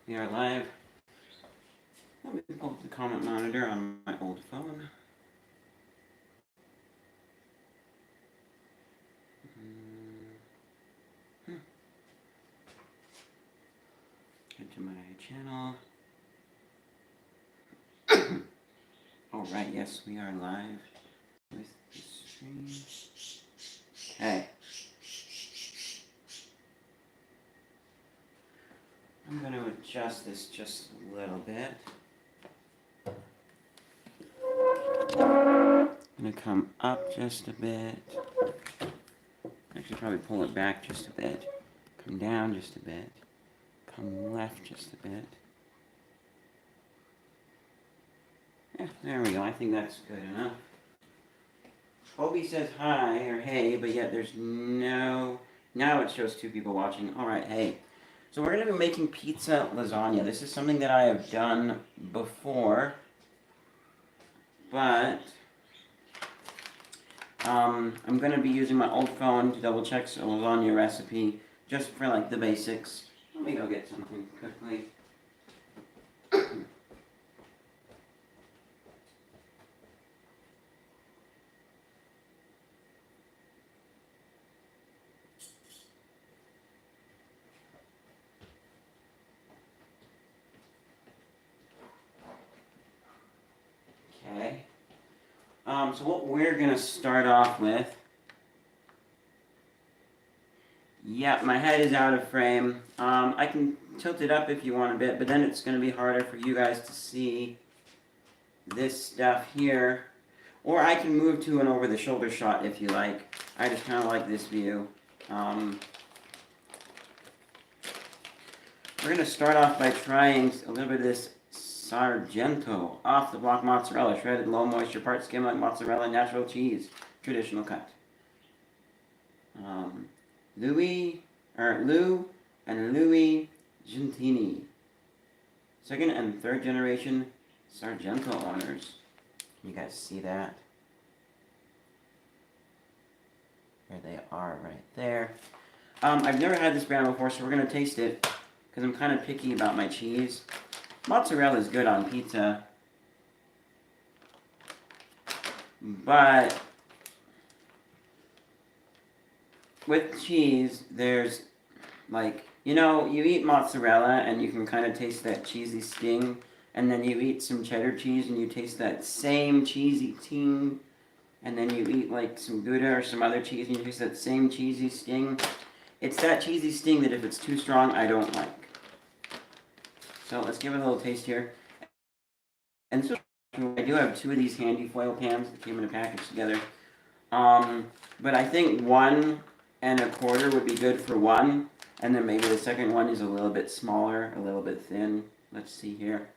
We are live. Let me pull up the comment monitor on my old phone. Get to my channel. Alright, yes, we are live with the stream. Okay. I'm going to adjust this just a little bit. I'm going to come up just a bit. Actually, probably pull it back just a bit. Come down just a bit. Come left just a bit. Yeah, there we go. I think that's good enough. Colby says hi or hey, but yet there's no... Now it shows two people watching. Alright, hey. So we're going to be making pizza lasagna. This is something that I have done before. But... I'm going to be using my old phone to double check a lasagna recipe. Just for like the basics. Let me go get something quickly. Okay. So what we're going to start off with... Yeah, my head is out of frame. I can tilt it up if you want a bit, but then it's going to be harder for you guys to see this stuff here. Or I can move to an over-the-shoulder shot if you like. I just kind of like this view. We're going to start off by trying a little bit of this Sargento off-the-block mozzarella, shredded low-moisture, part skim-like mozzarella, natural cheese, traditional cut. Lou and Louis Gentini, second and third generation Sargento owners. Can you guys see that? There they are right there. I've never had this brand before, so we're going to taste it, because I'm kind of picky about my cheese. Mozzarella is good on pizza, but with cheese, there's like, you know, you eat mozzarella and you can kind of taste that cheesy sting, and then you eat some cheddar cheese and you taste that same cheesy ting, and then you eat like some Gouda or some other cheese and you taste that same cheesy sting. It's that cheesy sting that if it's too strong, I don't like. So let's give it a little taste here. And so I do have two of these handy foil pans that came in a package together. But I think 1 1/4 would be good for one, and then maybe the second one is a little bit smaller, a little bit thin. Let's see here.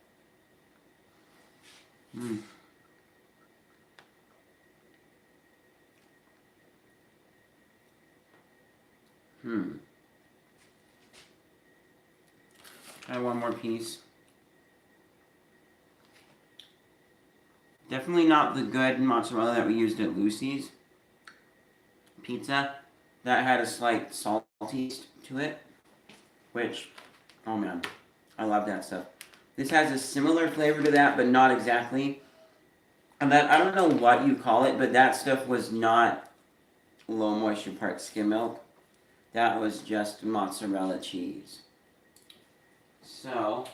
Try one more piece. Definitely not the good mozzarella that we used at Lucy's Pizza. That had a slight salty to it, which, oh man, I love that stuff. This has a similar flavor to that, but not exactly. And that, I don't know what you call it, but that stuff was not low moisture part skim milk. That was just mozzarella cheese. So,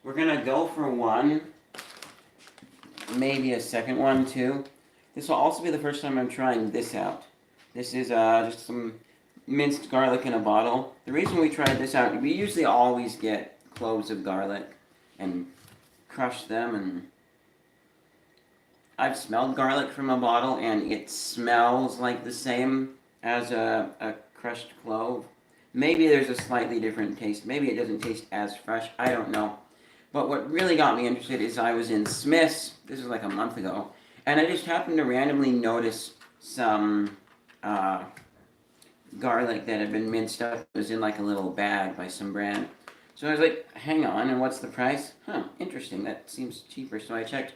we're gonna go for one, maybe a second one too. This will also be the first time I'm trying this out. This is just some minced garlic in a bottle. The reason we tried this out, we usually always get cloves of garlic and crush them, and I've smelled garlic from a bottle and it smells like the same as a crushed clove. Maybe there's a slightly different taste. Maybe it doesn't taste as fresh. I don't know. But what really got me interested is I was in Smith's, this was like a month ago, and I just happened to randomly notice some garlic that had been minced up. It was in like a little bag by some brand. So I was like, hang on, and what's the price? Huh, interesting, that seems cheaper. So I checked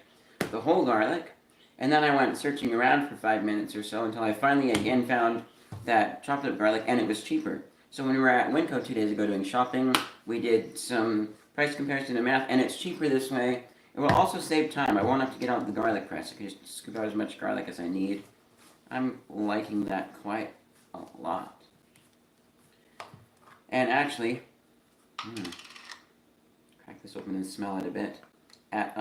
the whole garlic, and then I went searching around for 5 minutes or so until I finally again found that chopped up garlic, and it was cheaper. So when we were at Winco 2 days ago doing shopping, we did some price comparison and math, and it's cheaper this way. It will also save time. I won't have to get out the garlic press. I can just scoop out as much garlic as I need. I'm liking that quite a lot. And actually, crack this open and smell it a bit. At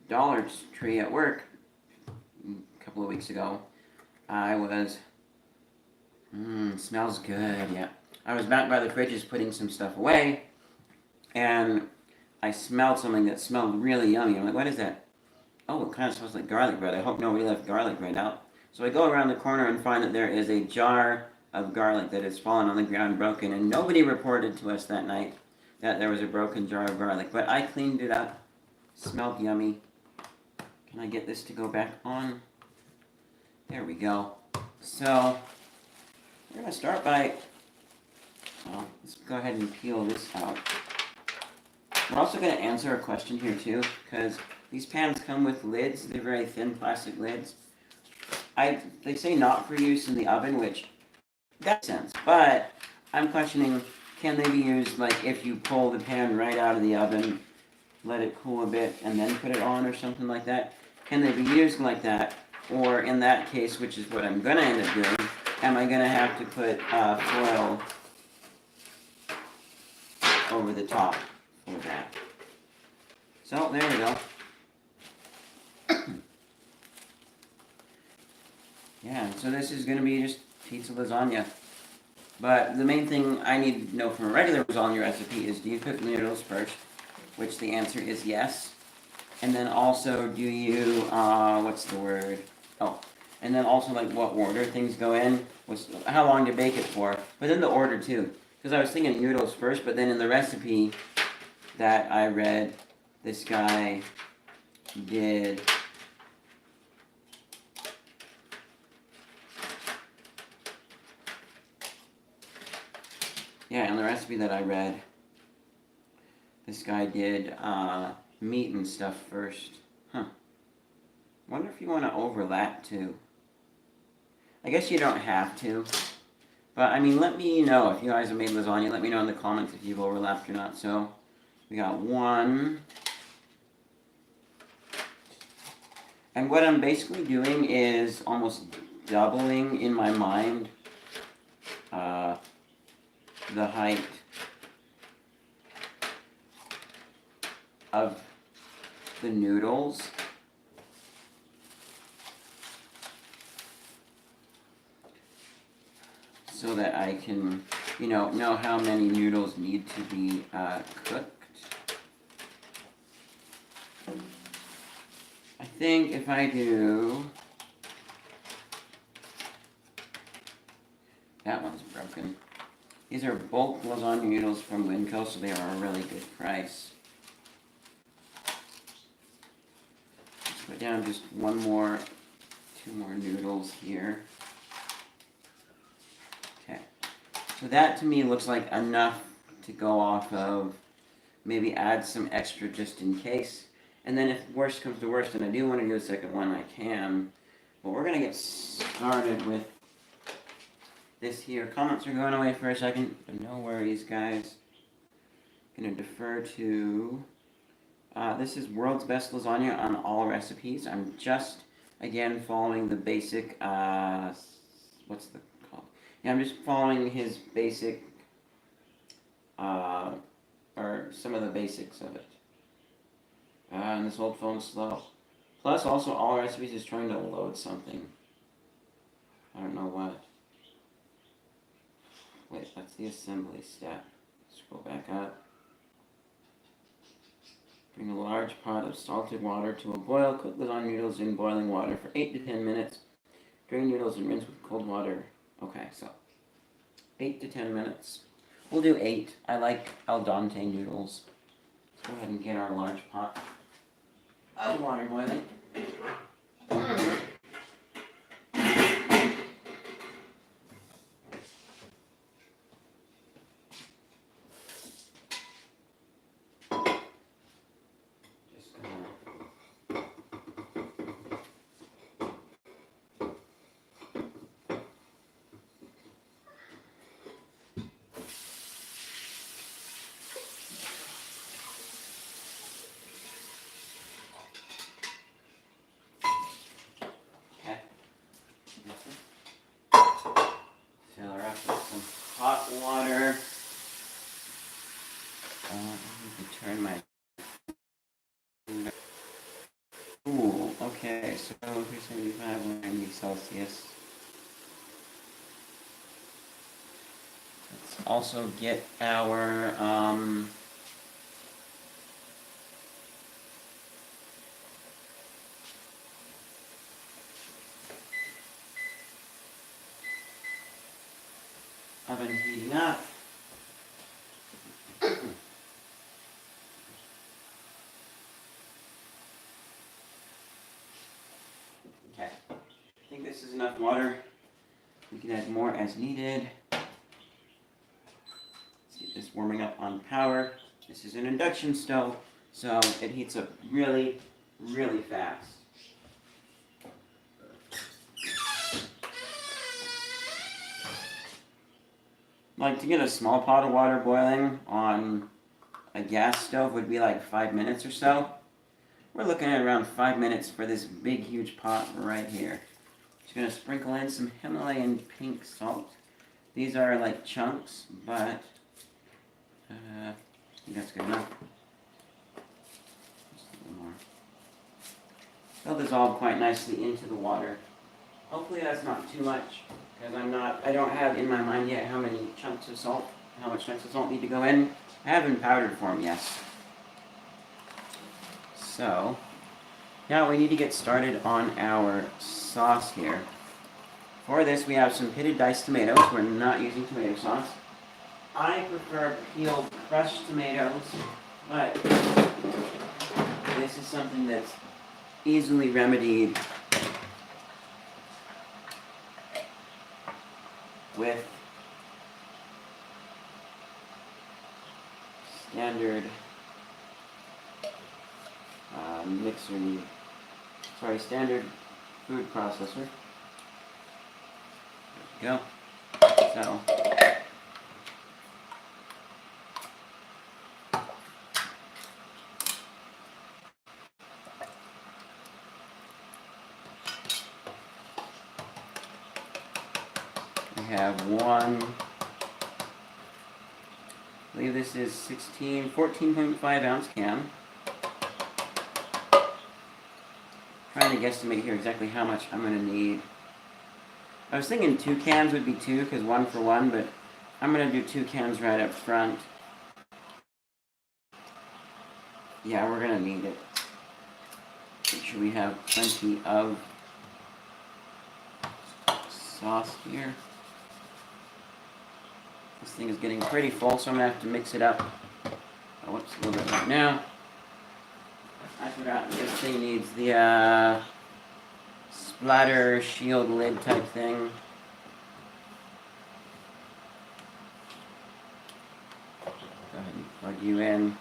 Dollar Tree at work a couple of weeks ago, I was, smells good, yeah. I was back by the fridges putting some stuff away, and I smelled something that smelled really yummy. I'm like, what is that? Oh, it kind of smells like garlic bread. I hope nobody left garlic bread out. So I go around the corner and find that there is a jar of garlic that has fallen on the ground broken, and nobody reported to us that night that there was a broken jar of garlic. But I cleaned it up. Smelled yummy. Can I get this to go back on? There we go. So, we're going to start by, well, let's go ahead and peel this out. We're also going to answer a question here too, because these pans come with lids. They're very thin plastic lids. They say not for use in the oven, which makes sense, but I'm questioning, can they be used like if you pull the pan right out of the oven, let it cool a bit, and then put it on or something like that? Can they be used like that? Or in that case, which is what I'm going to end up doing, am I going to have to put foil over the top for that? So, there we go. Yeah, so this is going to be just pizza lasagna. But the main thing I need to know from a regular lasagna recipe is, do you cook noodles first? Which the answer is yes. And then also, do you, what's the word? Oh, and then also like what order things go in, how long to bake it for, but then the order too. Because I was thinking noodles first, but then in the recipe that I read, this guy did in the recipe that I read, this guy did meat and stuff first. Huh. Wonder if you want to overlap too. I guess you don't have to. But, I mean, let me know if you guys have made lasagna. Let me know in the comments if you've overlapped or not. So, we got one. And what I'm basically doing is almost doubling in my mind the height of the noodles. So that I can, know how many noodles need to be cooked. I think if I do... That one's broken. These are bulk lasagna noodles from Winco, so they are a really good price. Let's put down just two more noodles here. Okay. So that to me looks like enough to go off of. Maybe add some extra just in case. And then if worst comes to worst and I do want to do a second one, I can. But we're going to get started with this here. Comments are going away for a second, but no worries, guys. I'm going to defer to... this is World's Best Lasagna on all recipes. I'm just, again, following the basic... what's the called? Yeah, I'm just following his basic... or some of the basics of it. And this old phone's slow. Plus, also, all recipes is trying to load something. I don't know what. Wait, that's the assembly step. Scroll back up. Bring a large pot of salted water to a boil. Cook lasagna noodles in boiling water for 8 to 10 minutes. Drain noodles and rinse with cold water. Okay, so 8 to 10 minutes. We'll do 8. I like al dente noodles. Let's go ahead and get our large pot of water boiling. I need to turn my... Ooh, okay, so 375, 190 Celsius. Let's also get our, oven heating up. Okay, I think this is enough water. We can add more as needed. Let's get this warming up on power. This is an induction stove, so it heats up really, really fast. Like, to get a small pot of water boiling on a gas stove would be like 5 minutes or so. We're looking at around 5 minutes for this big, huge pot right here. Just gonna sprinkle in some Himalayan pink salt. These are like chunks, but I think that's good enough. Just a little more. They'll dissolve quite nicely into the water. Hopefully that's not too much, because I don't have in my mind yet how many chunks of salt, how much chunks of salt need to go in. I haven't powdered form yet. So, now we need to get started on our sauce here. For this, we have some pitted diced tomatoes. We're not using tomato sauce. I prefer peeled crushed tomatoes, but this is something that's easily remedied with standard standard food processor. There we go. So, we have one, I believe this is 14.5 ounce can. Trying to guesstimate here exactly how much I'm going to need. I was thinking 2 cans would be 2, because 1 for 1, but I'm going to do 2 cans right up front. Yeah, we're going to need it. Make sure we have plenty of sauce here. This thing is getting pretty full, so I'm going to have to mix it up. Oh, whoops, a little bit right now. I forgot this thing needs the splatter shield lid type thing. Go ahead and plug you in.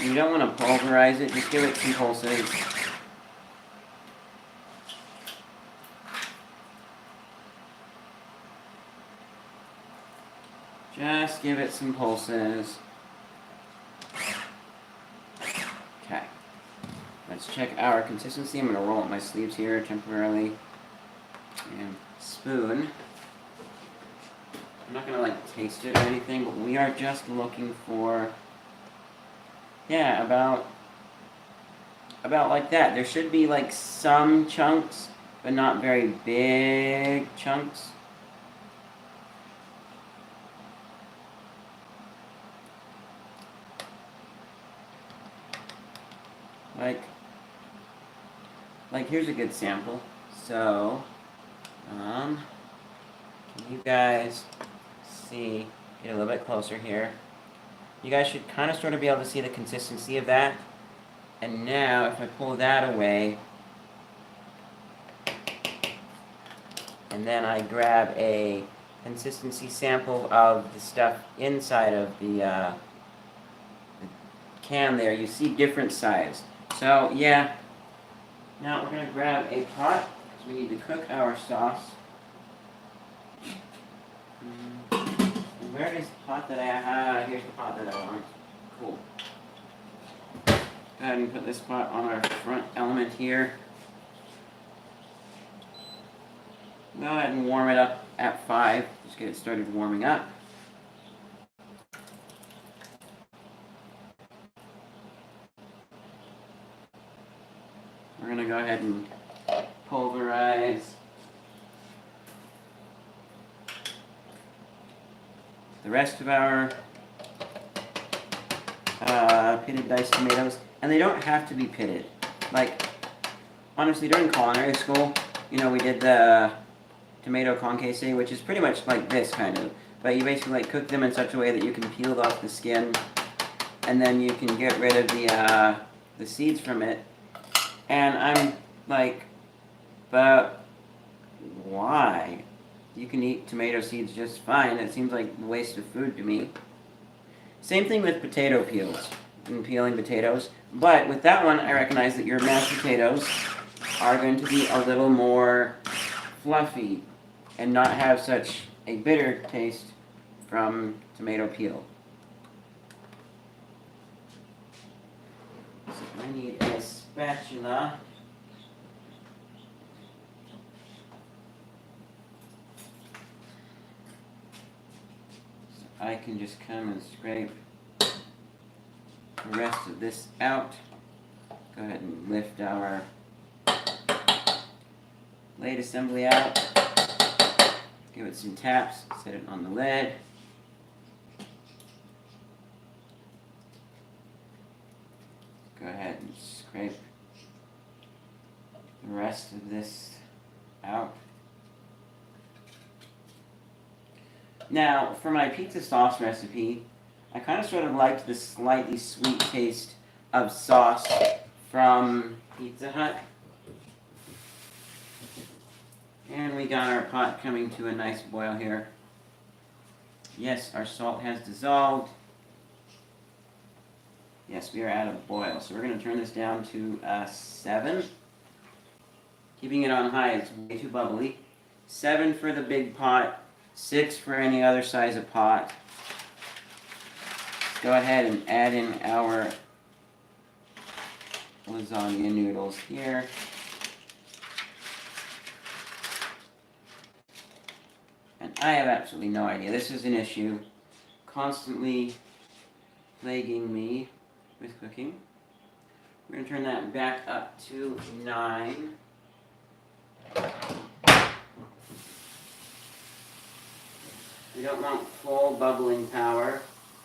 You don't want to pulverize it, just give it some pulses. Just give it some pulses. Okay. Let's check our consistency. I'm going to roll up my sleeves here temporarily. And spoon. I'm not going to like taste it or anything, but we are just looking for, yeah, about like that. There should be like some chunks, but not very big chunks. Like here's a good sample. So, can you guys see, get a little bit closer here. You guys should kind of sort of be able to see the consistency of that. And now, if I pull that away, and then I grab a consistency sample of the stuff inside of the can there, you see different size. So, yeah. Now we're going to grab a pot, because we need to cook our sauce. And where is the pot that I have? Here's the pot that I want. Cool. Go ahead and put this pot on our front element here. Go ahead and warm it up at 5. Just get it started warming up. We're going to go ahead and pulverize the rest of our pitted diced tomatoes. And they don't have to be pitted. Like, honestly, during culinary school, you know, we did the tomato concasse, which is pretty much like this kind of. But you basically like cook them in such a way that you can peel off the skin, and then you can get rid of the seeds from it. And I'm like, but why? You can eat tomato seeds just fine. It seems like a waste of food to me. Same thing with potato peels and peeling potatoes. But with that one, I recognize that your mashed potatoes are going to be a little more fluffy and not have such a bitter taste from tomato peel. So I need a spatula. So I can just come and scrape the rest of this out. Go ahead and lift our lid assembly out. Give it some taps, set it on the lid. Go ahead and scrape the rest of this out. Now, for my pizza sauce recipe, I kind of sort of liked the slightly sweet taste of sauce from Pizza Hut. And we got our pot coming to a nice boil here. Yes, our salt has dissolved. Yes, we are at a boil. So we're going to turn this down to 7. Keeping it on high is way too bubbly. 7 for the big pot. 6 for any other size of pot. Go ahead and add in our lasagna noodles here. And I have absolutely no idea. This is an issue constantly plaguing me with cooking. We're going to turn that back up to 9. We don't want full bubbling power,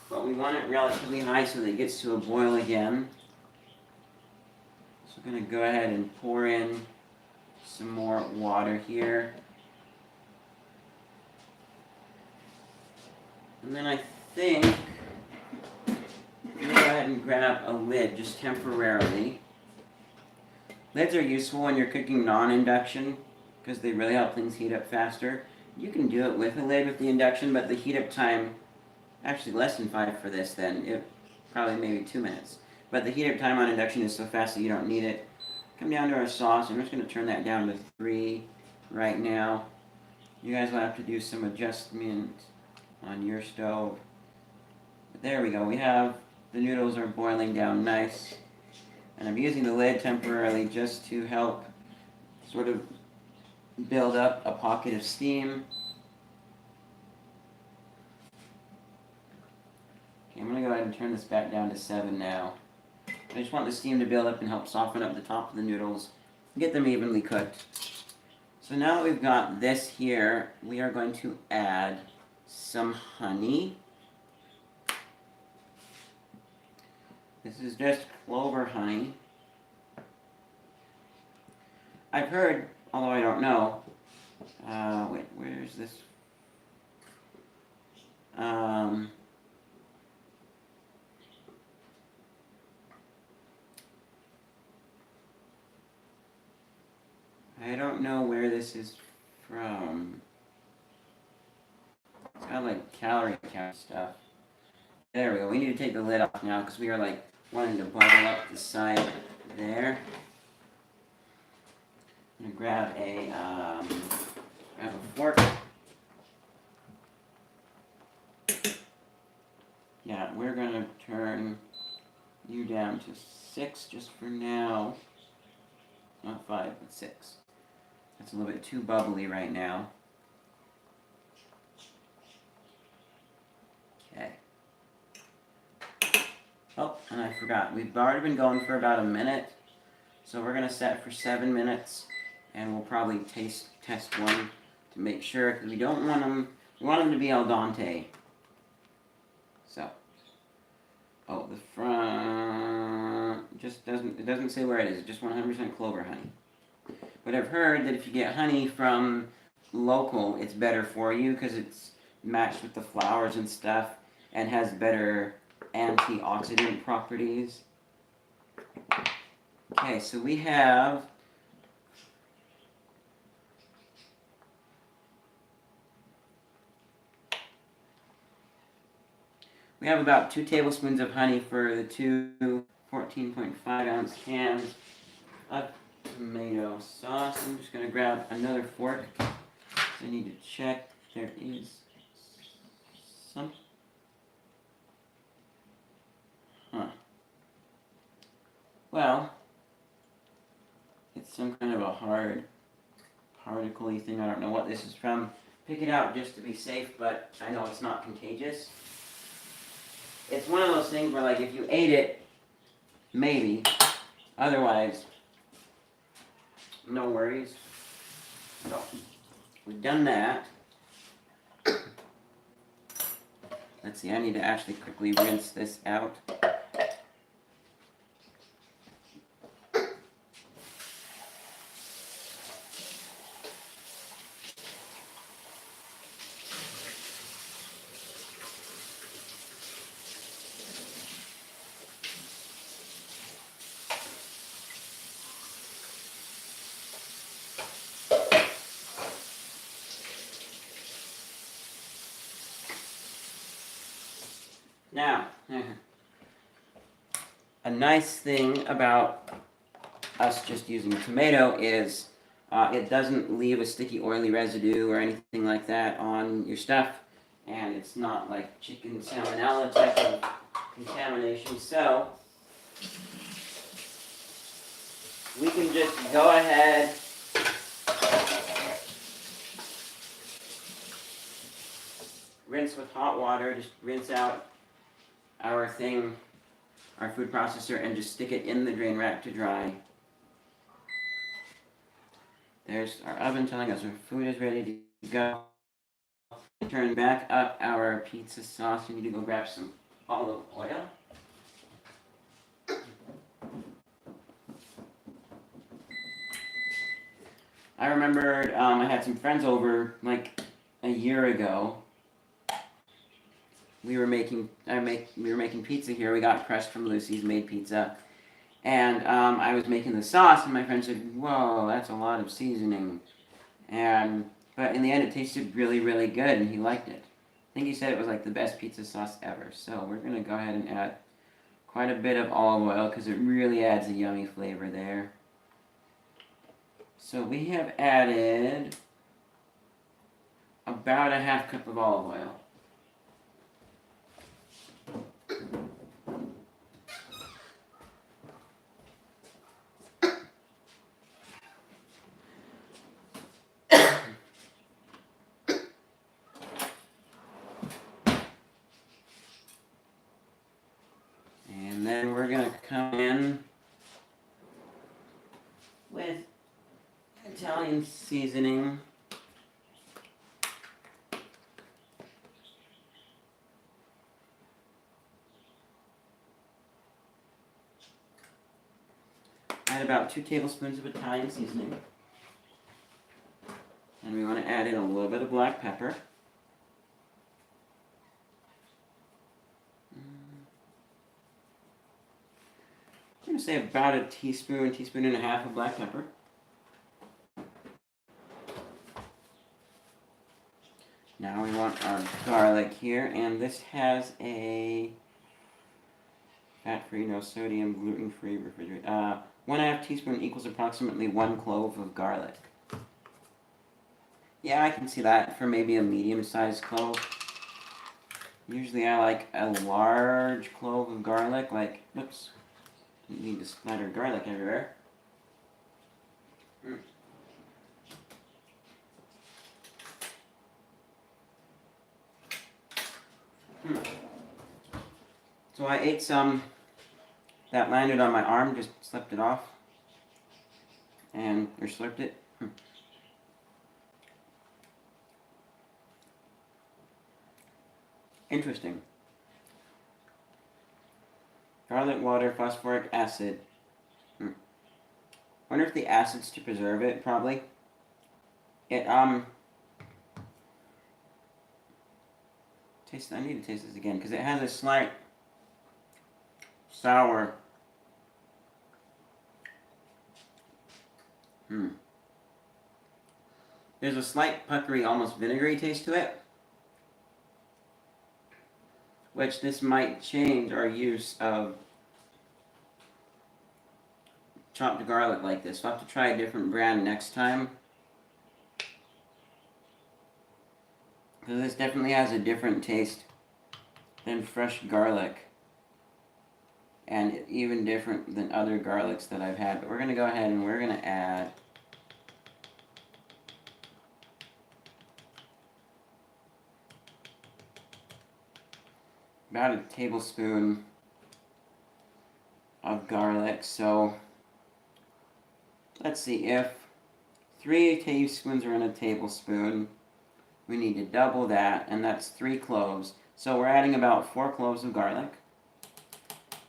but we want it relatively high so that it gets to a boil again. So we're going to go ahead and pour in some more water here. And then I think we'll go ahead and grab a lid just temporarily. Lids are useful when you're cooking non-induction because they really help things heat up faster. You can do it with a lid with the induction, but the heat up time, actually less than 5 for this then, probably maybe 2 minutes. But the heat up time on induction is so fast that you don't need it. Come down to our sauce. I'm just going to turn that down to 3 right now. You guys will have to do some adjustment on your stove. But there we go. We have the noodles are boiling down nice. And I'm using the lid temporarily just to help sort of build up a pocket of steam. Okay, I'm going to go ahead and turn this back down to 7 now. I just want the steam to build up and help soften up the top of the noodles, get them evenly cooked. So now that we've got this here, we are going to add some honey. This is just clover honey. I've heard, although I don't know, wait, where's this? I don't know where this is from. It's kind of like calorie count stuff. There we go. We need to take the lid off now because we are like wanting to bubble up the side there. I'm gonna grab a fork. Yeah, we're gonna turn you down to 6 just for now. Not 5, but 6. It's a little bit too bubbly right now. Okay. Oh, and I forgot. We've already been going for about a minute. So we're going to set for 7 minutes. And we'll probably test one to make sure. Because we don't want them... We want them to be al dente. So. Oh, the front... Just doesn't... It doesn't say where it is. It's just 100% clover honey. But I've heard that if you get honey from local, it's better for you because it's matched with the flowers and stuff and has better antioxidant properties. Okay, so we have about 2 tablespoons of honey for the two 14.5 ounce cans of tomato sauce. I'm just going to grab another fork. I need to check. There is some. Huh. Well, it's some kind of a hard, particle-y thing. I don't know what this is from. Pick it out just to be safe, but I know it's not contagious. It's one of those things where, like, if you ate it, maybe. Otherwise, no worries. So, we've done that. Let's see, I need to actually quickly rinse this out. Now, a nice thing about us just using a tomato is it doesn't leave a sticky oily residue or anything like that on your stuff, and it's not like chicken salmonella type of contamination. So we can just go ahead rinse with hot water, just rinse out our thing, our food processor, and just stick it in the drain rack to dry. There's our oven telling us our food is ready to go. Turn back up our pizza sauce. We need to go grab some olive oil. I remembered I had some friends over like a year ago. We were making pizza here. We got crust from Lucy's Made Pizza, and I was making the sauce, and my friend said, "Whoa, that's a lot of seasoning," but in the end, it tasted really, really good, and he liked it. I think he said it was like the best pizza sauce ever. So we're gonna go ahead and add quite a bit of olive oil because it really adds a yummy flavor there. So we have added about a half cup of olive oil. And then we're going to come in with Italian seasoning. Add about 2 tablespoons of Italian seasoning. And we want to add in a little bit of black pepper. I'm going to say about a teaspoon and a half of black pepper. Now we want our garlic here, and this has a fat-free, no sodium, gluten-free refrigerated. 1/2 teaspoon equals approximately 1 clove of garlic. Yeah, I can see that for maybe a medium-sized clove. Usually I like a large clove of garlic, like, oops, didn't need to splatter garlic everywhere. So I ate some that landed on my arm, just slipped it off, or slurped it. Interesting. Garlic water, phosphoric acid. Wonder if the acid's to preserve it, probably. It, I need to taste this again, because it has a slight sour. There's a slight puckery, almost vinegary taste to it, which this might change our use of chopped garlic like this. We'll have to try a different brand next time, because this definitely has a different taste than fresh garlic, and even different than other garlics that I've had. But we're going to go ahead and we're going to add about a tablespoon of garlic. So let's see, if 3 teaspoons are in a tablespoon, we need to double that, and that's 3 cloves. So we're adding about 4 cloves of garlic.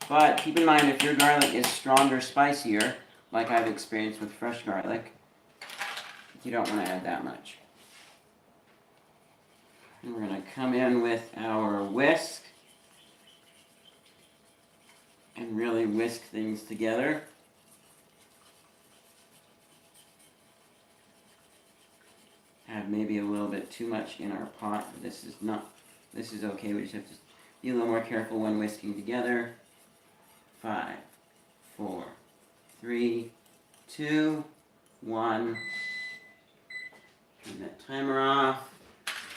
But keep in mind, if your garlic is stronger, spicier, like I've experienced with fresh garlic, you don't want to add that much. And we're going to come in with our whisk and really whisk things together. Have maybe a little bit too much in our pot. This is okay. We just have to be a little more careful when whisking together. 5, 4, 3, 2, 1. Turn that timer off.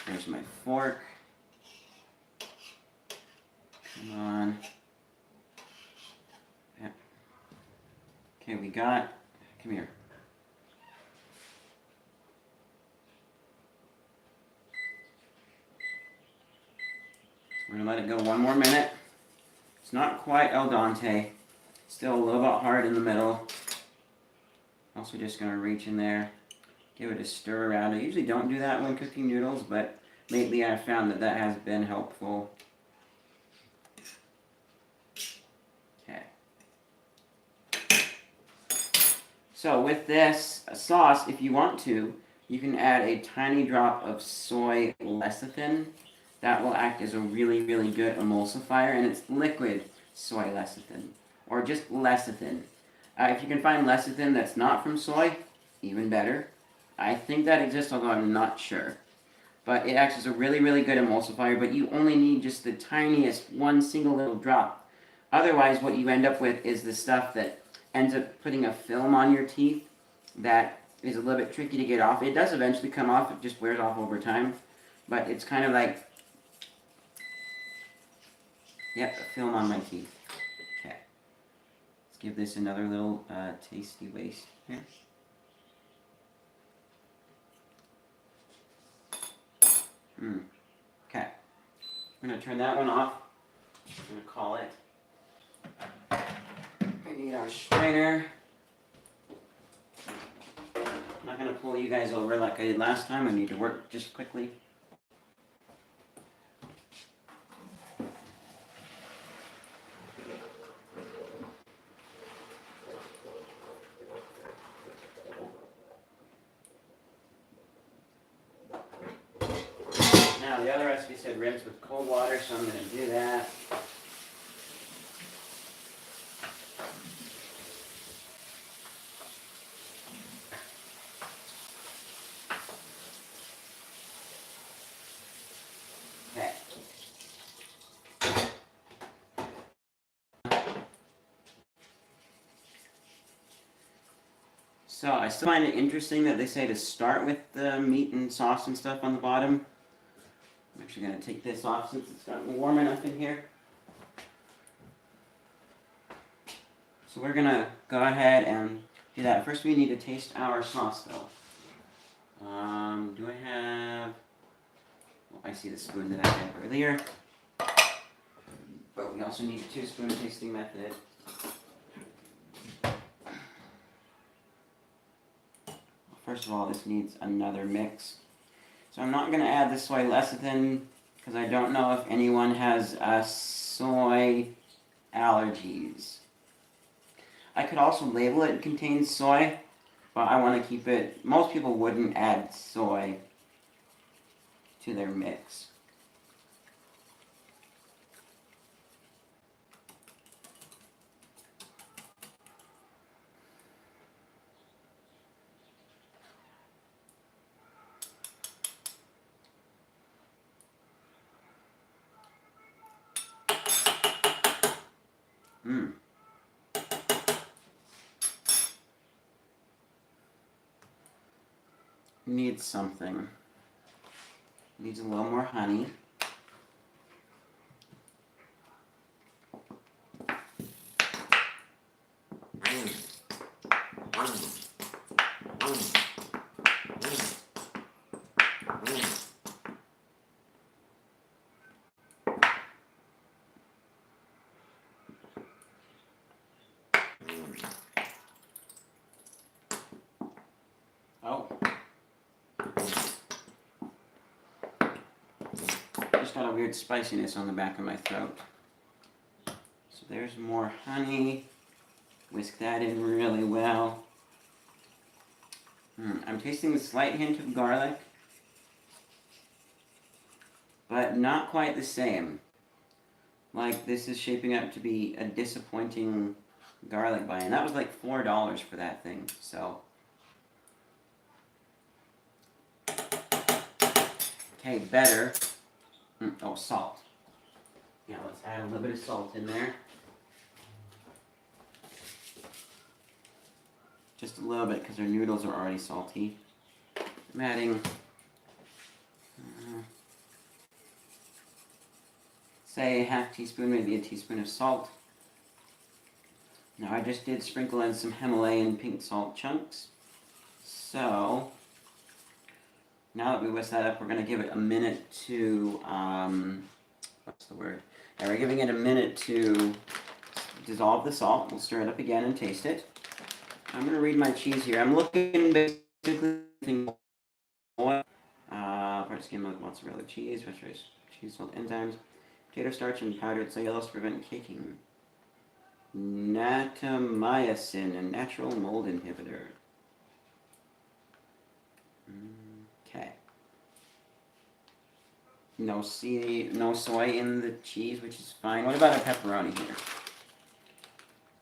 There's my fork. Come on. Yeah. Okay, come here. We're going to let it go one more minute. It's not quite al dente. Still a little bit hard in the middle. Also just going to reach in there, give it a stir around. I usually don't do that when cooking noodles, but lately I've found that has been helpful. Okay. So with this sauce, if you want to, you can add a tiny drop of soy lecithin. That will act as a really, really good emulsifier, and it's liquid soy lecithin, or just lecithin. If you can find lecithin that's not from soy, even better. I think that exists, although I'm not sure. But it acts as a really, really good emulsifier, but you only need just the tiniest, one single little drop. Otherwise, what you end up with is the stuff that ends up putting a film on your teeth that is a little bit tricky to get off. It does eventually come off, it just wears off over time. But it's kind of like, yep, a film on my teeth. Okay. Let's give this another little tasty waste here. Okay. I'm going to turn that one off. I'm going to call it. We need our strainer. I'm not going to pull you guys over like I did last time. I need to work just quickly. Now the other recipe said rinse with cold water, so I'm going to do that. Okay. So I still find it interesting that they say to start with the meat and sauce and stuff on the bottom. I'm actually going to take this off since it's gotten warm enough in here. So we're going to go ahead and do that. First we need to taste our sauce though. Do I have... Oh, I see the spoon that I had earlier. we also need a 2-spoon tasting method. First of all, this needs another mix. So I'm not going to add the soy lecithin because I don't know if anyone has soy allergies. I could also label it contains soy, but I want to keep it, most people wouldn't add soy to their mix. Needs something. Needs a little more honey. Oh. Just got a weird spiciness on the back of my throat. So there's more honey. Whisk that in really well. I'm tasting a slight hint of garlic, but not quite the same. Like, this is shaping up to be a disappointing garlic buy, and that was like $4 for that thing, so. Okay, better. Oh, salt. Yeah, let's add a little bit of salt in there. Just a little bit, because our noodles are already salty. I'm adding, say, a half teaspoon, maybe a teaspoon of salt. Now I just did sprinkle in some Himalayan pink salt chunks. So, now that we whisk that up, we're going to give it a minute to, what's the word? Yeah, we're giving it a minute to dissolve the salt. We'll stir it up again and taste it. I'm going to read my cheese here. I'm looking basically oil, part skim milk, mozzarella cheese, fresh rice, cheese, salt, enzymes, potato starch, and powdered cellulose to prevent caking. Natamycin, a natural mold inhibitor. Okay. No soy in the cheese, which is fine. What about a pepperoni here?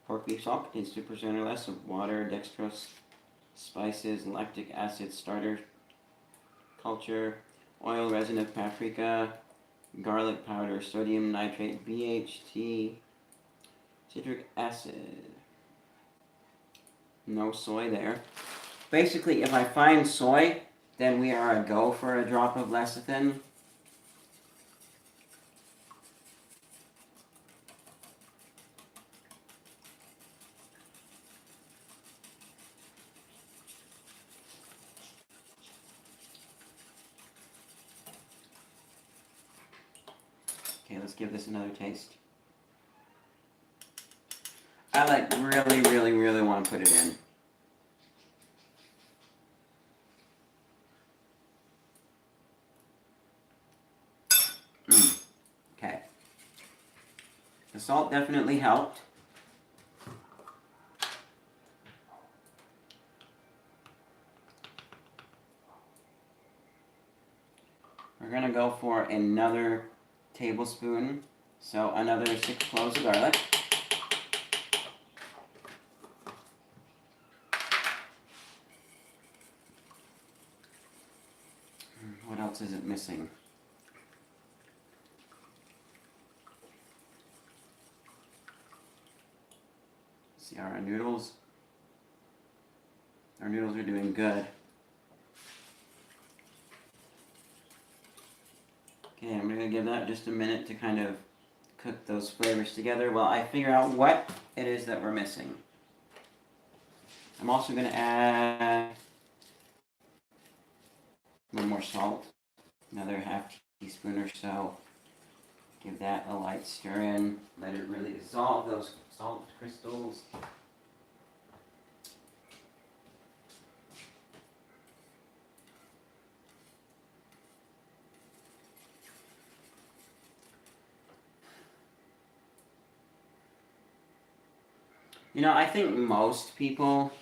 Pork beef salt contains 2% or less of water, dextrose, spices, lactic acid, starter culture, oil, resin of paprika, garlic powder, sodium nitrate, BHT, citric acid. No soy there. Basically, if I find soy, then we are a go for a drop of lecithin. Okay, let's give this another taste. I like really want to put it in. Okay. The salt definitely helped. We're going to go for another tablespoon, so another 6 cloves of garlic. What else is it missing? See our noodles. Our noodles are doing good. Okay, I'm going to give that just a minute to kind of cook those flavors together while I figure out what it is that we're missing. I'm also going to add a little more salt, another half teaspoon or so. Give that a light stir in. Let it really dissolve those salt crystals. You know, I think most people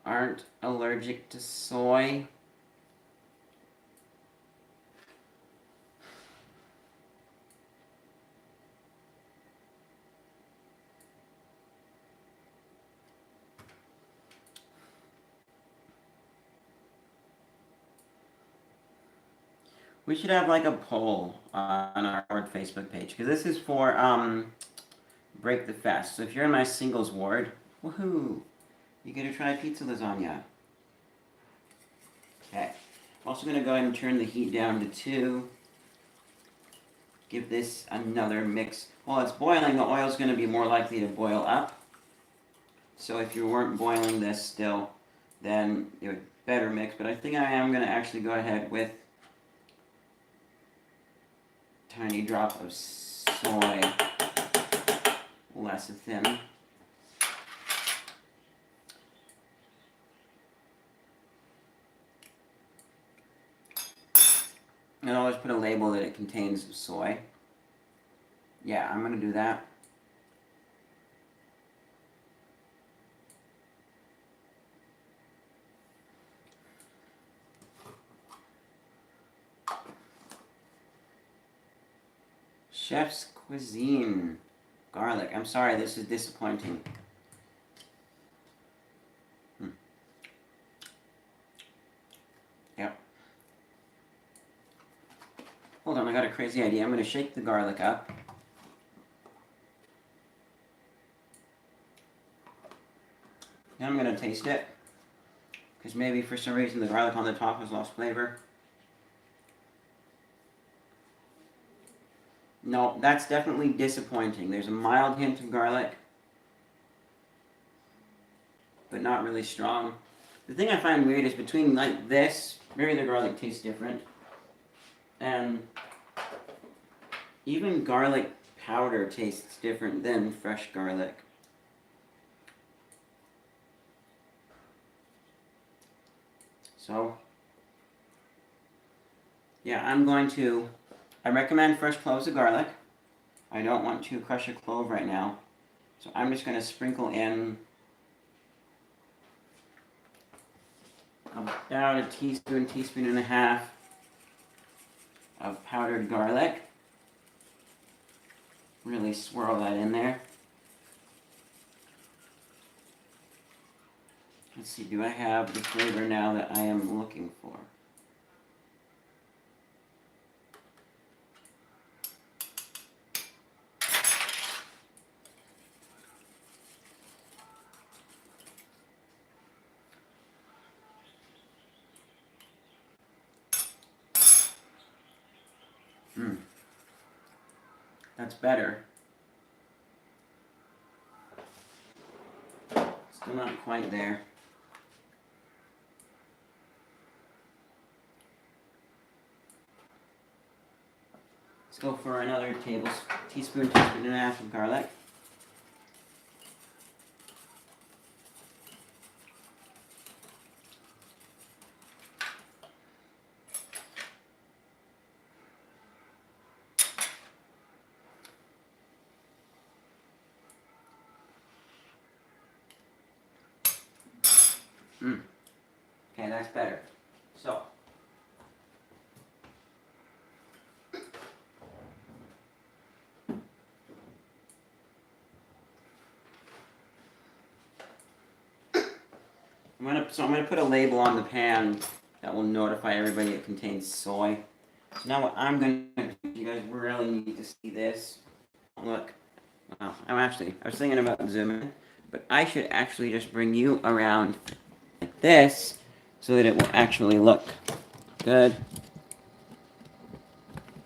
aren't allergic to soy. We should have like a poll on our Facebook page, because this is for Break the Fast. So if you're in my singles ward, woohoo, you get to try pizza lasagna. Okay, I'm also going to go ahead and turn the heat down to 2. Give this another mix. While it's boiling, the oil's going to be more likely to boil up. So if you weren't boiling this still, then it would better mix. But I think I am going to actually go ahead with a tiny drop of soy, lecithin. And I'll always put a label that it contains soy. Yeah, I'm going to do that. Chef's Cuisine. Garlic. I'm sorry, this is disappointing. Yep. Hold on, I got a crazy idea. I'm going to shake the garlic up. Then I'm going to taste it. Because maybe for some reason the garlic on the top has lost flavor. No, that's definitely disappointing. There's a mild hint of garlic, but not really strong. The thing I find weird is between like this, maybe the garlic tastes different, and even garlic powder tastes different than fresh garlic. So, yeah, I recommend fresh cloves of garlic. I don't want to crush a clove right now. So I'm just going to sprinkle in about a teaspoon and a half of powdered garlic. Really swirl that in there. Let's see, do I have the flavor now that I am looking for? That's better. Still not quite there. Let's go for another teaspoon and a half of garlic. Okay, that's better. So, I'm gonna put a label on the pan that will notify everybody it contains soy. So now what I'm gonna do, you guys really need to see this. Look, wow, I was thinking about zooming, but I should actually just bring you around like this so that it will actually look good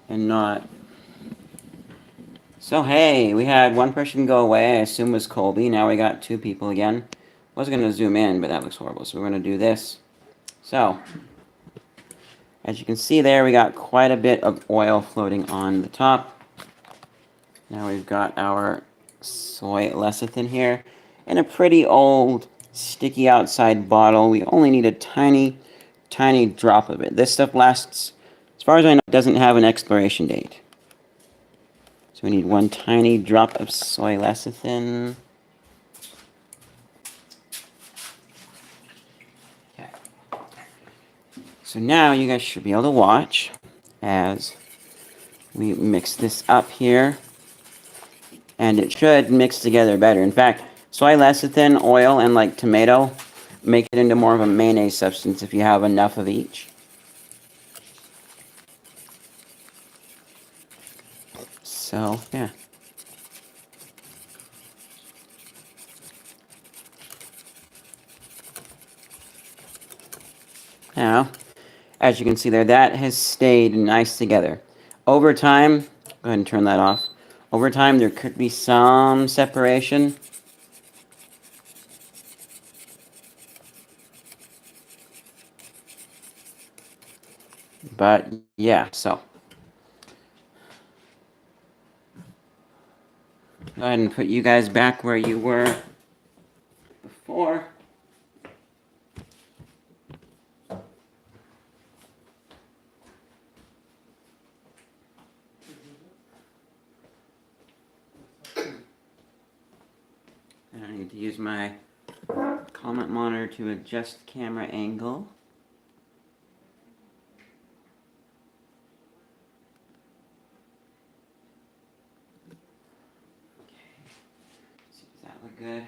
and not. So hey, we had one person go away, I assume it was Colby. Now we got 2 people again. I was going to zoom in, but that looks horrible, so we're going to do this. So, As you can see there, we got quite a bit of oil floating on the top. Now we've got our soy lecithin here in a pretty old sticky outside bottle. We only need a tiny, tiny drop of it. This stuff lasts, as far as I know, it doesn't have an expiration date. So we need one tiny drop of soy lecithin. Okay. So now you guys should be able to watch as we mix this up here. And it should mix together better. In fact, soy lecithin, oil, and like tomato make it into more of a mayonnaise substance if you have enough of each. So, yeah. Now, as you can see there, that has stayed nice together. Over time, go ahead and turn that off. Over time, there could be some separation. But, yeah, so. Go ahead and put you guys back where you were before. And I need to use my comment monitor to adjust camera angle. Does that look good?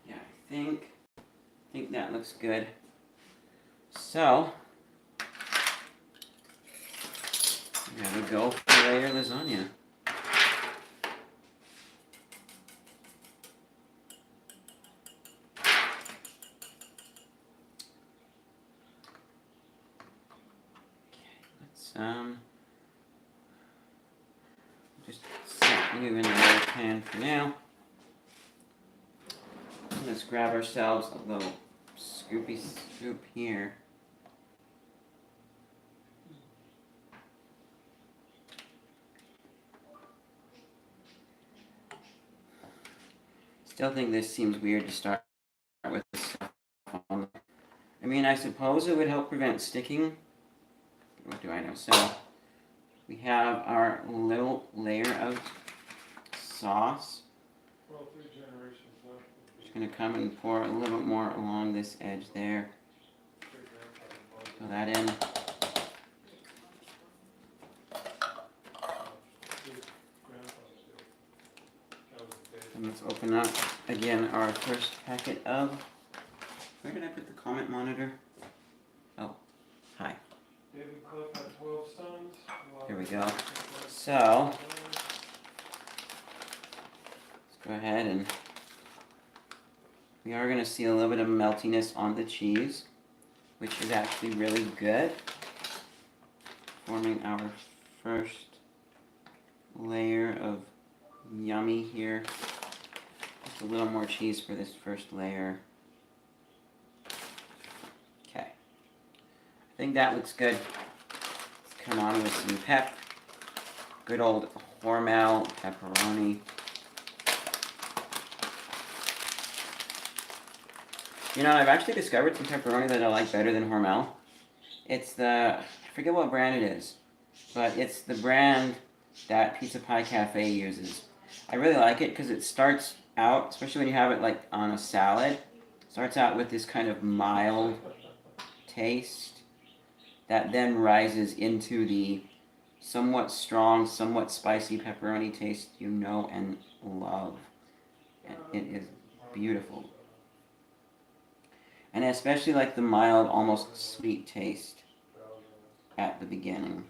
Yeah, I think that looks good. So, there we go for layer lasagna. Let's just set you in the little pan for now. Let's grab ourselves a little scoopy scoop here. Still think this seems weird to start with this stuff on. I mean, I suppose it would help prevent sticking. What do I know? So, we have our little layer of sauce. Well, 3 generations left. Just going to come and pour a little bit more along this edge there. Fill that in. And let's open up again our first packet of. Where did I put the comment monitor? Oh, hi. David Cliff had 12 sons. Here we go. So, let's go ahead and we are going to see a little bit of meltiness on the cheese, which is actually really good. Forming our first layer of yummy here. Just a little more cheese for this first layer. Okay. I think that looks good. Let's come on with some pep. Good old Hormel pepperoni. You know, I've actually discovered some pepperoni that I like better than Hormel. It's the, I forget what brand it is, but it's the brand that Pizza Pie Cafe uses. I really like it because it starts out, especially when you have it like on a salad, starts out with this kind of mild taste that then rises into the somewhat strong, somewhat spicy pepperoni taste you know and love. And it is beautiful. And I especially like the mild, almost sweet taste at the beginning.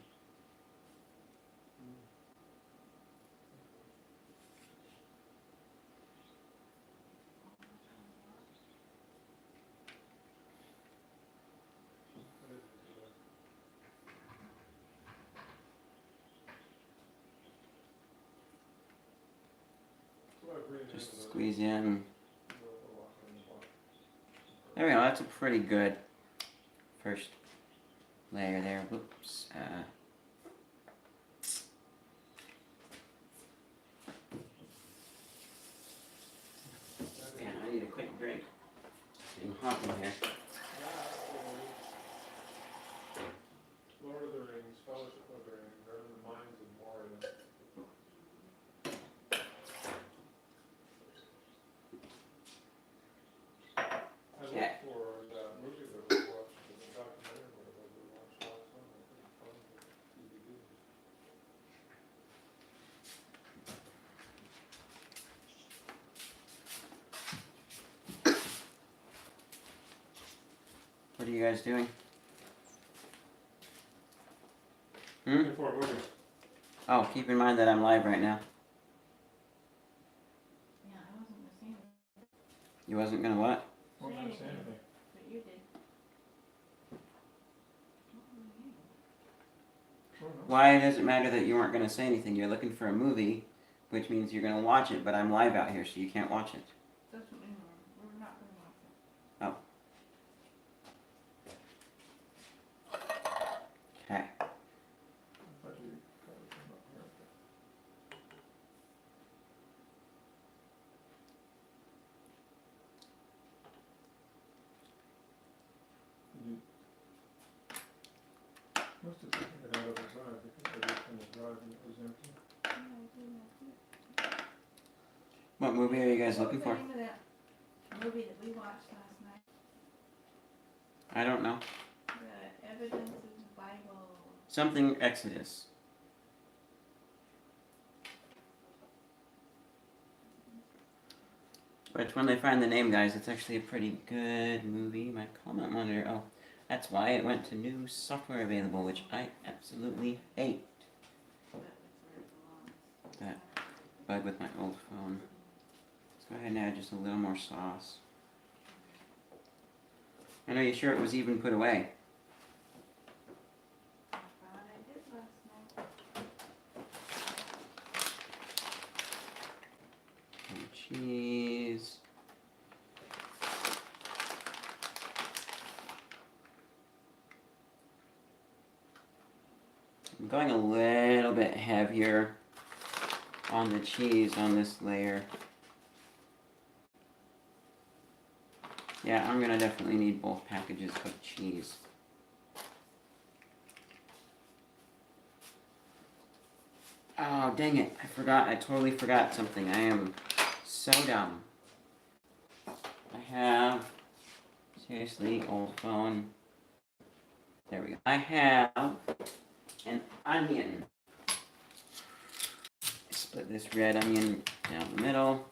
Just squeeze in. There we go, that's a pretty good first layer there. Whoops. Man, I need a quick drink. It's getting hot in here. Lord of the Rings, Fellowship of the Ring, they're in the mines of Moria. I Yeah. looked for that movie that we watched, the documentary that we watched last night. I couldn't find the DVD. What are you guys doing? Looking for a movie. Oh, keep in mind that I'm live right now. Yeah, I wasn't gonna say anything, You wasn't gonna what? Won't let us say anything. but you did. Oh, no. Why does it matter that you weren't gonna say anything? You're looking for a movie, which means you're gonna watch it, but I'm live out here, so you can't watch it. Doesn't mean we're not gonna watch it. Okay. I thought you covered them up here. You must have taken it out of the drive because I looked in the drive and it was empty. Yeah, I did, that's it. What movie are you guys What looking was for? the name of that movie that we watched last night? I don't know. The Evidence of the Bible. Something Exodus. But when they find the name, guys, it's actually a pretty good movie. My comment monitor. Oh, that's why it went to new software available, which I absolutely hate. That was where it belongs. That bug with my old phone. Let's go ahead and add just a little more sauce. And are you sure it was even put away? I thought I did last night. And cheese. I'm going a little bit heavier on the cheese on this layer. Yeah, I'm gonna definitely need both packages of cheese. Oh, dang it. I forgot. I totally forgot something. I am so dumb. I have... Seriously, old phone. There we go. I have an onion. Split this red onion down the middle.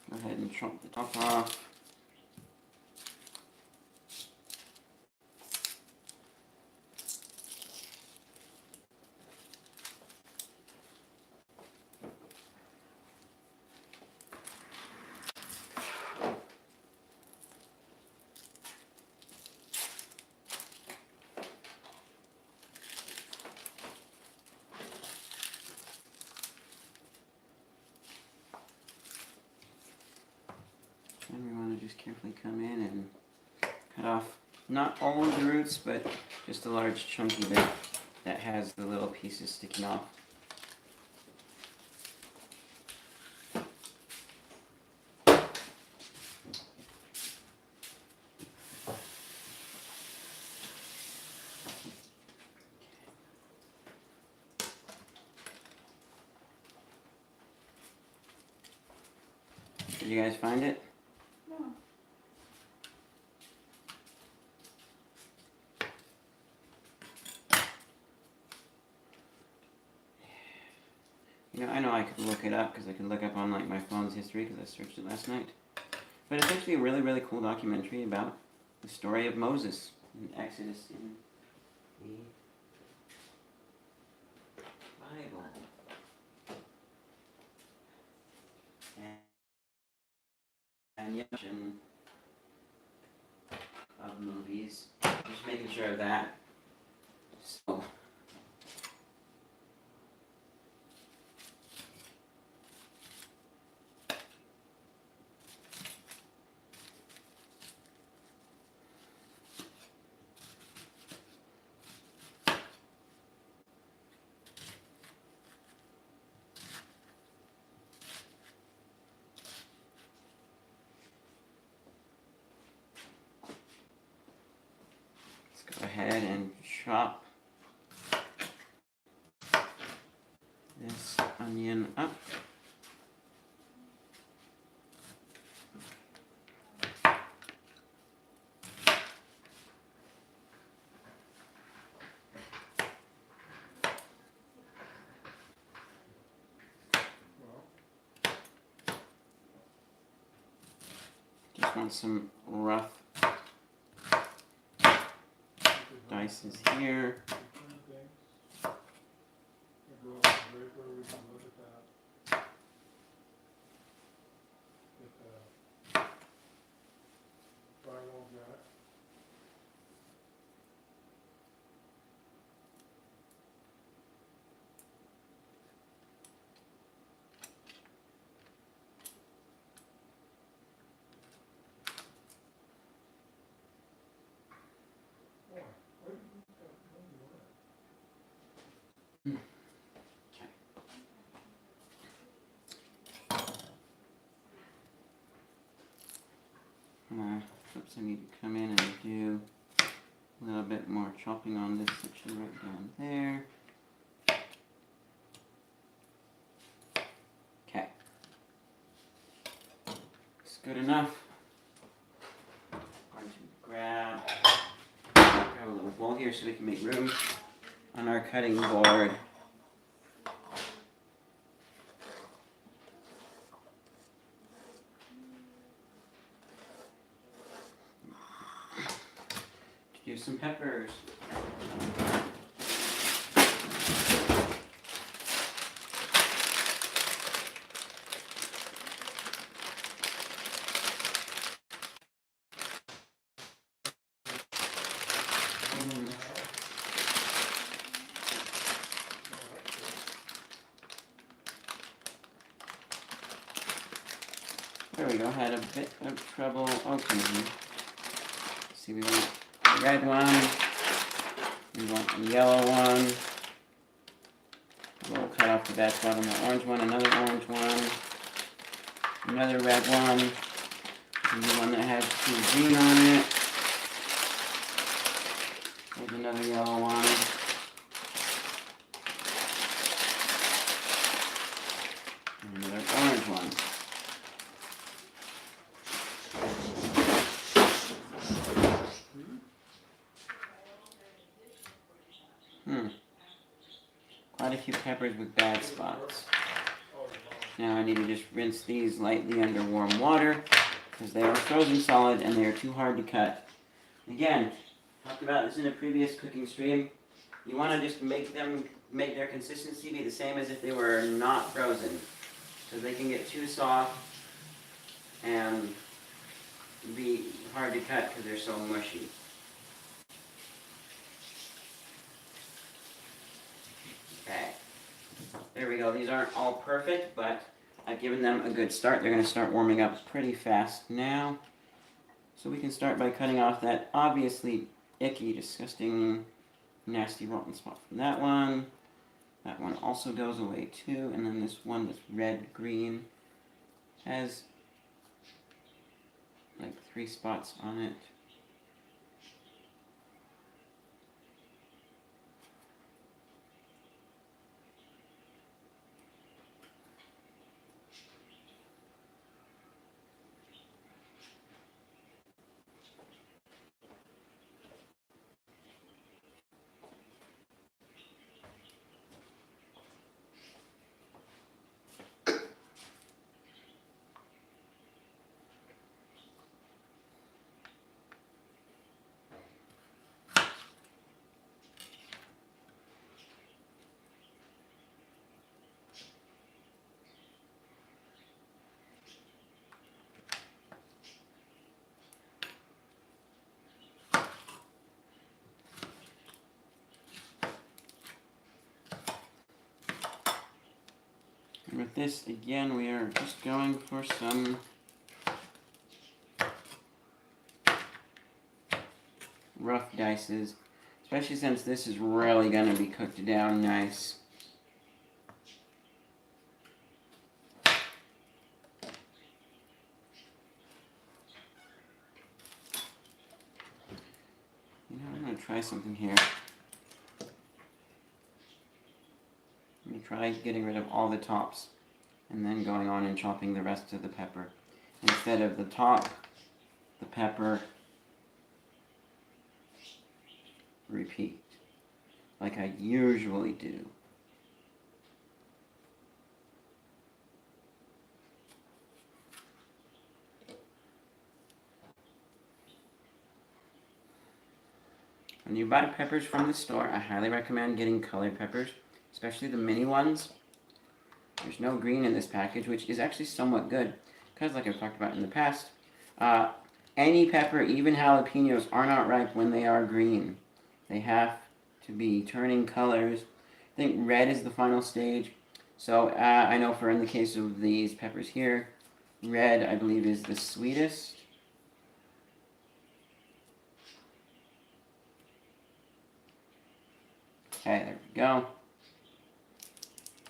Go ahead and chop the top off. And we want to just carefully come in and cut off not all of the roots, but just a large chunky bit that has the little pieces sticking off. Did you guys find it? No. You know, I know I could look it up because I could look up on like my phone's history because I searched it last night. But it's actually a really, really cool documentary about the story of Moses in Exodus in the Bible. And yeah, of movies. Just making sure of that. So chop this onion up. Just want some rough dices here. Oops, I need to come in and do a little bit more chopping on this section right down there. Okay. It's good enough. I'm going to grab a little bowl here so we can make room on our cutting board. Do some peppers. There we go, had a bit of trouble opening. See, we want the red one, we want the yellow one. We'll cut off the back bottom, the orange one, another orange one, another red one, and the one that has two green on it. There's another yellow one. And another orange one. Quite a few peppers with bad spots. Now I need to just rinse these lightly under warm water because they are frozen solid and they are too hard to cut. Again, talked about this in a previous cooking stream. You want to just make their consistency be the same as if they were not frozen, because they can get too soft and be hard to cut because they're so mushy. Okay, there we go. These aren't all perfect, but I've given them a good start. They're going to start warming up pretty fast now. So we can start by cutting off that obviously icky, disgusting, nasty, rotten spot from that one. That one also goes away too. And then this one, this red-green, has like 3 spots on it. And with this, again, we are just going for some rough dices, especially since this is really going to be cooked down nice. You know, I'm going to try something here. try getting rid of all the tops and then going on and chopping the rest of the pepper. Instead of the top, the pepper, repeat, like I usually do. When you buy peppers from the store, I highly recommend getting colored peppers, especially the mini ones. There's no green in this package, which is actually somewhat good, because like I've talked about in the past, any pepper, even jalapenos, are not ripe when they are green. They have to be turning colors. I think red is the final stage. So I know in the case of these peppers here, red I believe is the sweetest. Okay, there we go.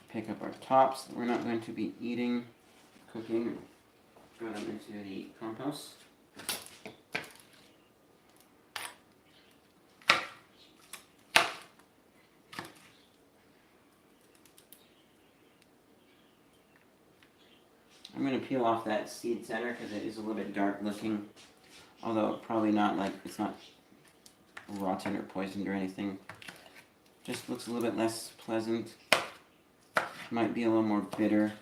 Pick up our tops that we're not going to be eating, cooking, throw them into the compost. I'm going to peel off that seed center because it is a little bit dark looking, although probably not like, it's not rotten or poisoned or anything. Just looks a little bit less pleasant. Might be a little more bitter.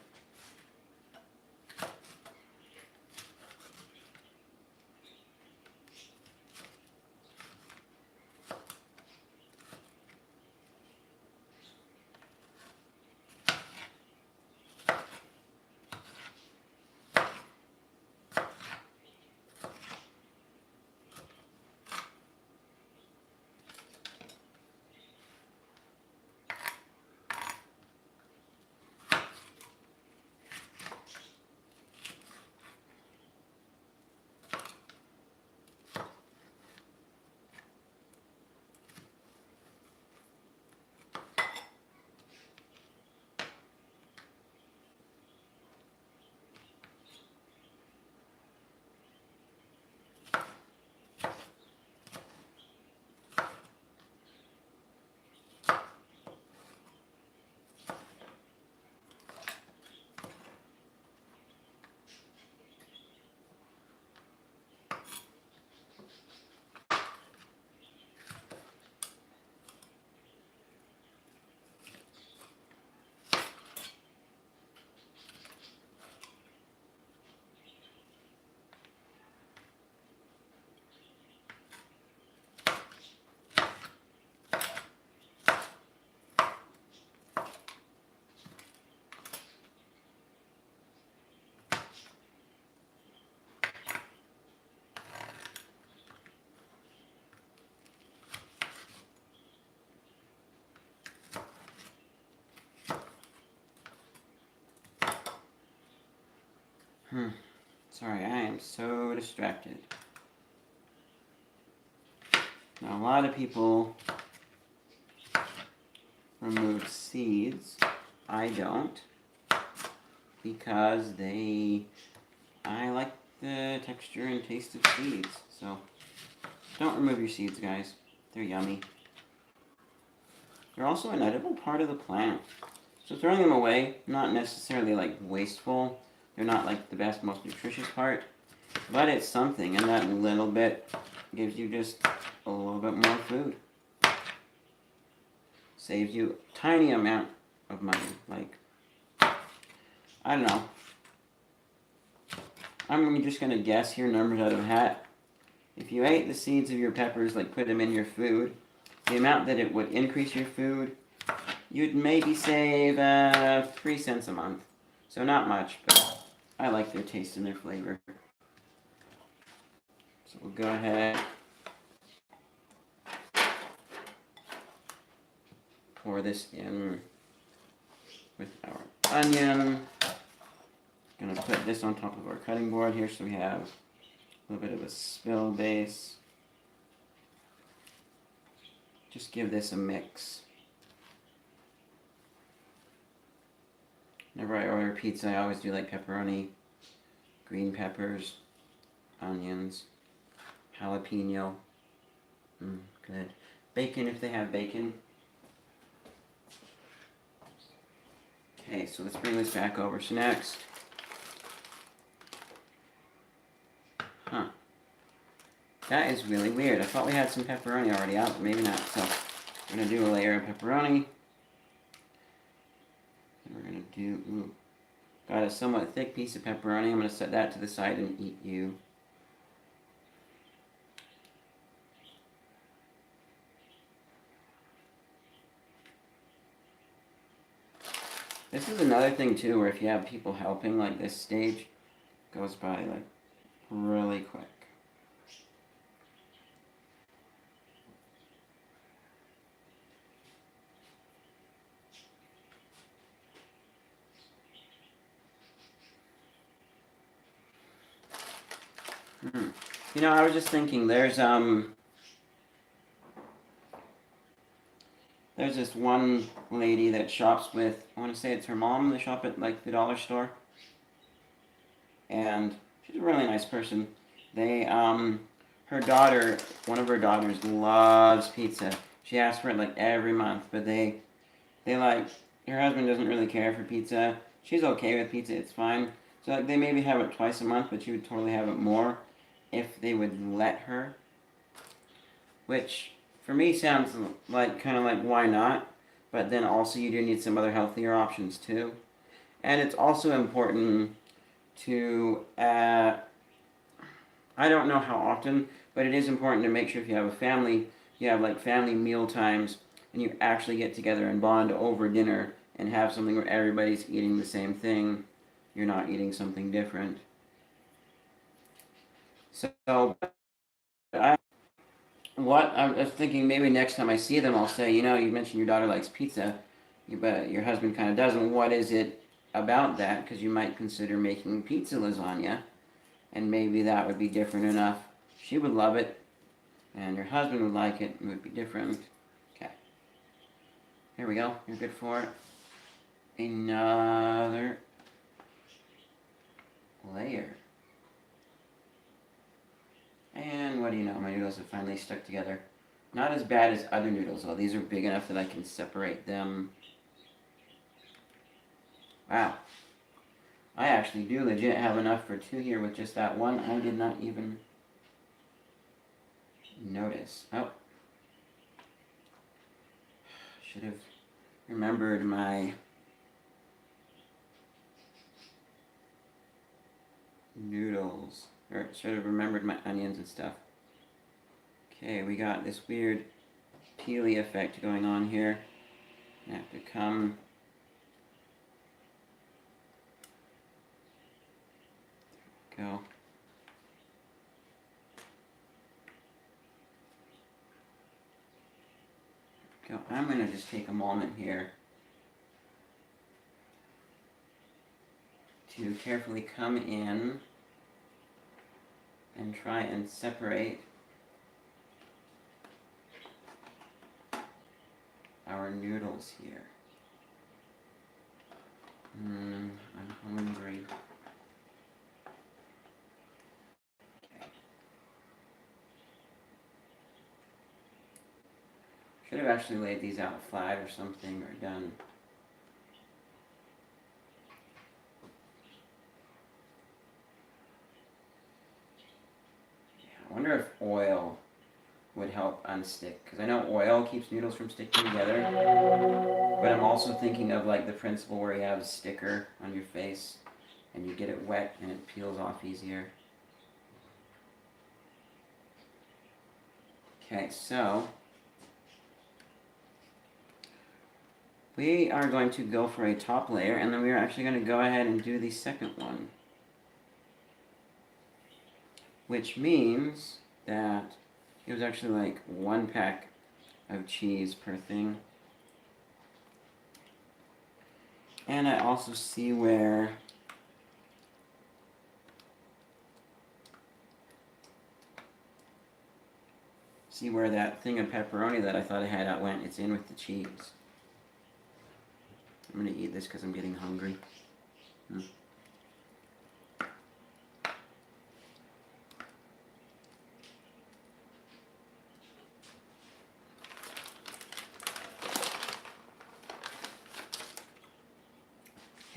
Sorry, I am so distracted. Now, a lot of people remove seeds. I don't, because I like the texture and taste of seeds. So, don't remove your seeds, guys. They're yummy. They're also an edible part of the plant. So throwing them away, not necessarily like wasteful. They're not like the best, most nutritious part, but it's something, and that little bit gives you just a little bit more food. Saves you a tiny amount of money. Like, I don't know. I'm just gonna guess here, numbers out of a hat. If you ate the seeds of your peppers, like put them in your food, the amount that it would increase your food, you'd maybe save 3 cents a month. So not much, but I like their taste and their flavor. So we'll go ahead, pour this in with our onion. Gonna put this on top of our cutting board here so we have a little bit of a spill base. Just give this a mix. Whenever I order pizza, I always do like pepperoni, green peppers, onions, jalapeno. Good. Bacon if they have bacon. Okay, so let's bring this back over. So next, that is really weird. I thought we had some pepperoni already out, but maybe not. So we're gonna do a layer of pepperoni. And we're gonna do, got a somewhat thick piece of pepperoni. I'm gonna set that to the side and eat you. This is another thing too, where if you have people helping, like this stage goes by like really quick. You know, I was just thinking, there's this one lady that shops with, I want to say it's her mom. They shop at like the dollar store, and she's a really nice person. They her daughter, one of her daughters loves pizza. She asks for it like every month, but they like, her husband doesn't really care for pizza. She's okay with pizza, it's fine. So like they maybe have it twice a month, but she would totally have it more if they would let her. Which for me sounds like kind of like why not? But then also you do need some other healthier options too. And it's also important to I don't know how often, but it is important to make sure if you have a family, you have like family meal times and you actually get together and bond over dinner and have something where everybody's eating the same thing. You're not eating something different. So, what I was thinking, maybe next time I see them, I'll say, you know, you mentioned your daughter likes pizza, but your husband kind of doesn't. What is it about that? Because you might consider making pizza lasagna, and maybe that would be different enough. She would love it, and your husband would like it. It would be different. Okay. Here we go. You're good for it. Another layer. And what do you know? My noodles have finally stuck together. Not as bad as other noodles, though. These are big enough that I can separate them. Wow. I actually do legit have enough for two here with just that one. I did not even notice. Oh. Should have remembered my noodles. Or should have remembered my onions and stuff. Okay, we got this weird peely effect going on here. I have to come. Go. Go. I'm going to just take a moment here to carefully come in and try and separate our noodles here. I'm hungry. Okay. Should have actually laid these out flat or something, or done. Yeah, I wonder if oil would help unstick, because I know oil keeps noodles from sticking together, but I'm also thinking of like the principle where you have a sticker on your face and you get it wet and it peels off easier. Okay, so we are going to go for a top layer, and then we are actually going to go ahead and do the second one, which means that it was actually like 1 pack of cheese per thing. And I also see where that thing of pepperoni that I thought I had out went. It's in with the cheese. I'm gonna eat this because I'm getting hungry.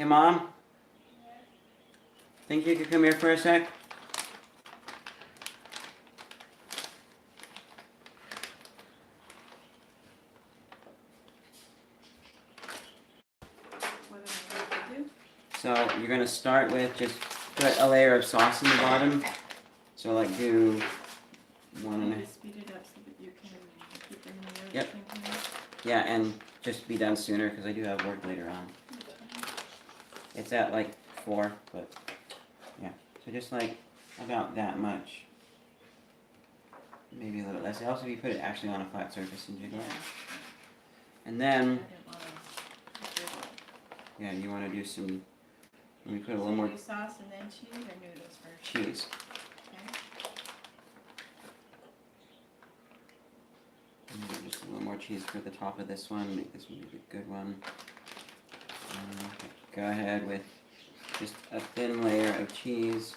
Hey, Mom? Think you could come here for a sec? What do I have to do? So you're gonna start with just put a layer of sauce in the bottom. So like do one and a Just speed it up so that you can keep in the Yep. same time. yeah, and just be done sooner because I do have work later on. It's at like 4, but yeah. So just like about that much. Maybe a little less. Also, if you put it actually on a flat surface and jiggle it. And I then, didn't wanna do it. yeah, you want to do some. Let me put a So little more do sauce and then cheese or noodles first? cheese. Okay. And then just a little more cheese for the top of this one. Make this one be a good one. Go ahead with just a thin layer of cheese.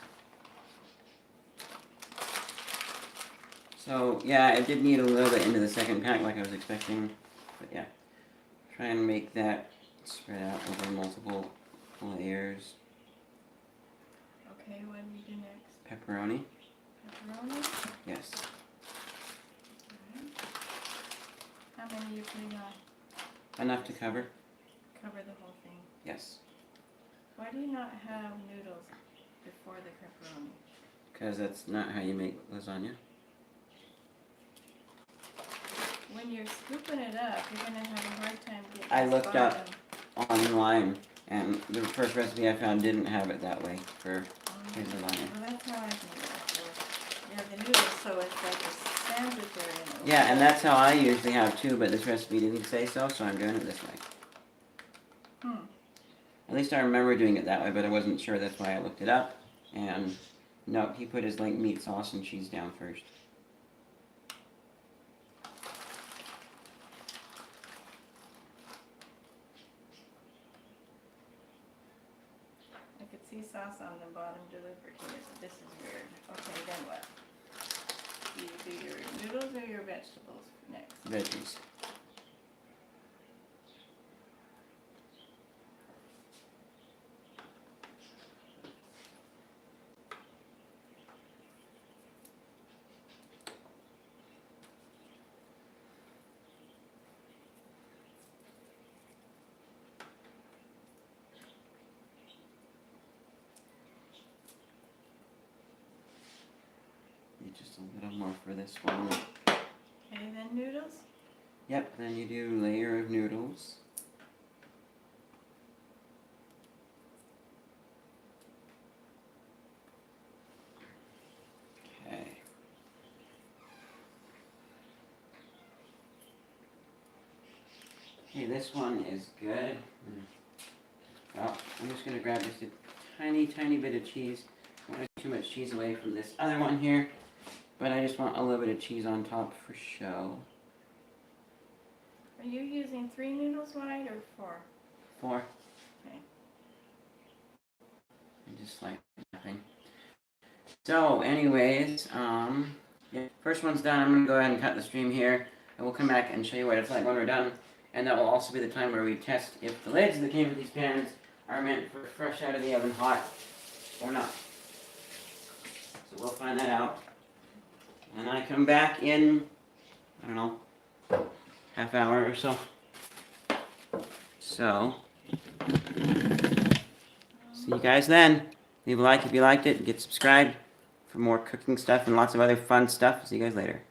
So yeah, it did need a little bit into the second pack like I was expecting, but yeah. Try and make that spread out over multiple layers. Okay, what do you do next? Pepperoni, Pepperoni? yes. Alright. How many are you putting on? Enough to cover, Cover the whole thing. yes. Why do you not have noodles before the pepperoni? Because that's not how you make lasagna. When you're scooping it up, you're gonna have a hard time getting I this looked up bottom. online, and the first recipe I found didn't have it that way for Oh, his lasagna. well, that's how I made it. So you have the noodles, so it's like a sandwich area. Yeah, and that's how I usually have too, but this recipe didn't say so, so I'm doing it this way. At least I remember doing it that way, but I wasn't sure. That's why I looked it up. And no, he put his like meat sauce and cheese down first. I could see sauce on the bottom delivered here, so this is weird. Okay, then what? Do you do your noodles or your vegetables next? Veggies. Need just a little more for this one. Okay, then noodles? Yep, then you do layer of noodles. Okay. Okay, this one is good. Well, I'm just gonna grab just a tiny, tiny bit of cheese. I don't want too much cheese away from this other one here, but I just want a little bit of cheese on top for show. Are you using 3 noodles wide or 4? 4. Okay. And just like nothing. So, anyways, yeah, first one's done. I'm gonna go ahead and cut the stream here, and we'll come back and show you what it's like when we're done. And that will also be the time where we test if the lids that came with these pans are meant for fresh out of the oven hot or not. So we'll find that out. And I come back in, I don't know, half hour or so. So, see you guys then. Leave a like if you liked it. Get subscribed for more cooking stuff and lots of other fun stuff. See you guys later.